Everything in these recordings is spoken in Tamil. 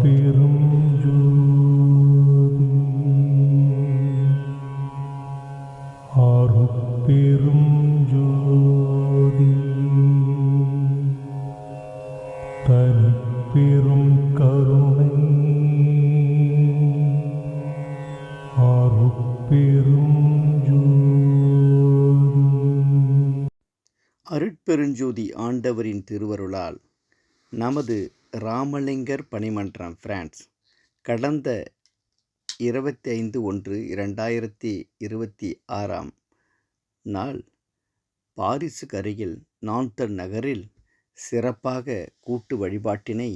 அருட்பெரும் ஜோதி அருட்பெரும் ஜோதி தனிப்பெரும் கருணை அருட்பெரும் ஜோதி. அருட்பெருஞ்சோதி ஆண்டவரின் திருவருளால் நமது ராமலிங்கர் பணிமன்றம் பிரான்ஸ் கடந்த 25/1/2026 நாள் பாரிஸுக்கு அருகில் நான்தன் நகரில் சிறப்பாக கூட்டு வழிபாட்டினை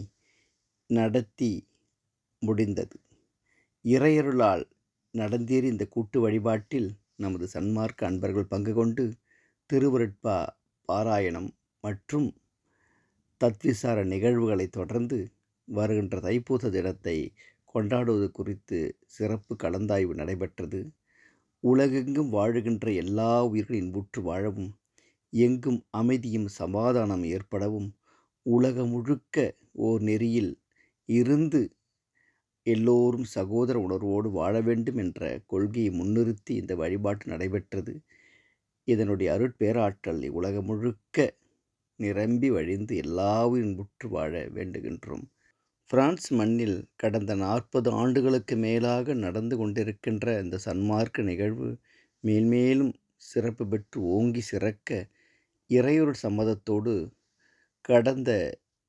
நடத்தி முடிந்தது. இறையருளால் நடந்தேறி இந்த கூட்டு வழிபாட்டில் நமது சன்மார்க்க அன்பர்கள் பங்கு கொண்டு திருவருட்பா பாராயணம் மற்றும் தத்விசார நிகழ்வுகளை தொடர்ந்து வருகின்ற தைப்பூச தினத்தை கொண்டாடுவது குறித்து சிறப்பு கலந்தாய்வு நடைபெற்றது. உலகெங்கும் வாழுகின்ற எல்லா உயிர்களின் இன்புற்று வாழவும், எங்கும் அமைதியும் சமாதானம் ஏற்படவும், உலகம் முழுக்க ஓர் நெறியில் இருந்து எல்லோரும் சகோதர உணர்வோடு வாழ வேண்டும் என்ற கொள்கையை முன்னிறுத்தி இந்த வழிபாட்டு நடைபெற்றது. இதனுடைய அருட்பேராற்றல் உலகம் முழுக்க நிரம்பி வழிந்து எல்லாவும் முற்று வாழ வேண்டுகின்றோம். பிரான்ஸ் மண்ணில் கடந்த 40 ஆண்டுகளுக்கு மேலாக நடந்து கொண்டிருக்கின்ற இந்த சன்மார்க்க நிகழ்வு மேல்மேலும் சிறப்பு பெற்று ஓங்கி சிறக்க இறையொருள் சம்மதத்தோடு கடந்த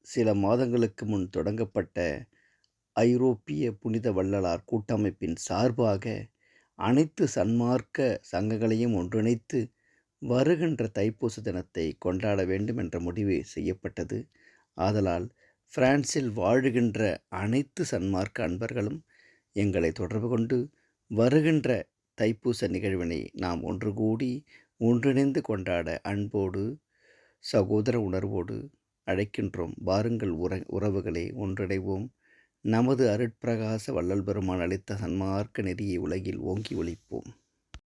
சில மாதங்களுக்கு முன் தொடங்கப்பட்ட ஐரோப்பிய புனித வள்ளலார் கூட்டமைப்பின் சார்பாக அனைத்து சன்மார்க்க சங்கங்களையும் ஒன்றிணைத்து வருகின்ற தைப்பூச தினத்தை கொண்டாட வேண்டும் என்ற முடிவு செய்யப்பட்டது. ஆதலால் பிரான்சில் வாழுகின்ற அனைத்து சன்மார்க்க அன்பர்களும் எங்களை தொடர்பு கொண்டு வருகின்ற தைப்பூச நிகழ்வினை நாம் ஒன்று கூடி ஒன்றிணைந்து கொண்டாட அன்போடு சகோதர உணர்வோடு அழைக்கின்றோம். வாருங்கள் உறவுகளை ஒன்றிணைவோம். நமது அருட்பிரகாச வள்ளல் பெருமான் அளித்த சன்மார்க்க நெறியை உலகில் ஓங்கி ஒலிப்போம்.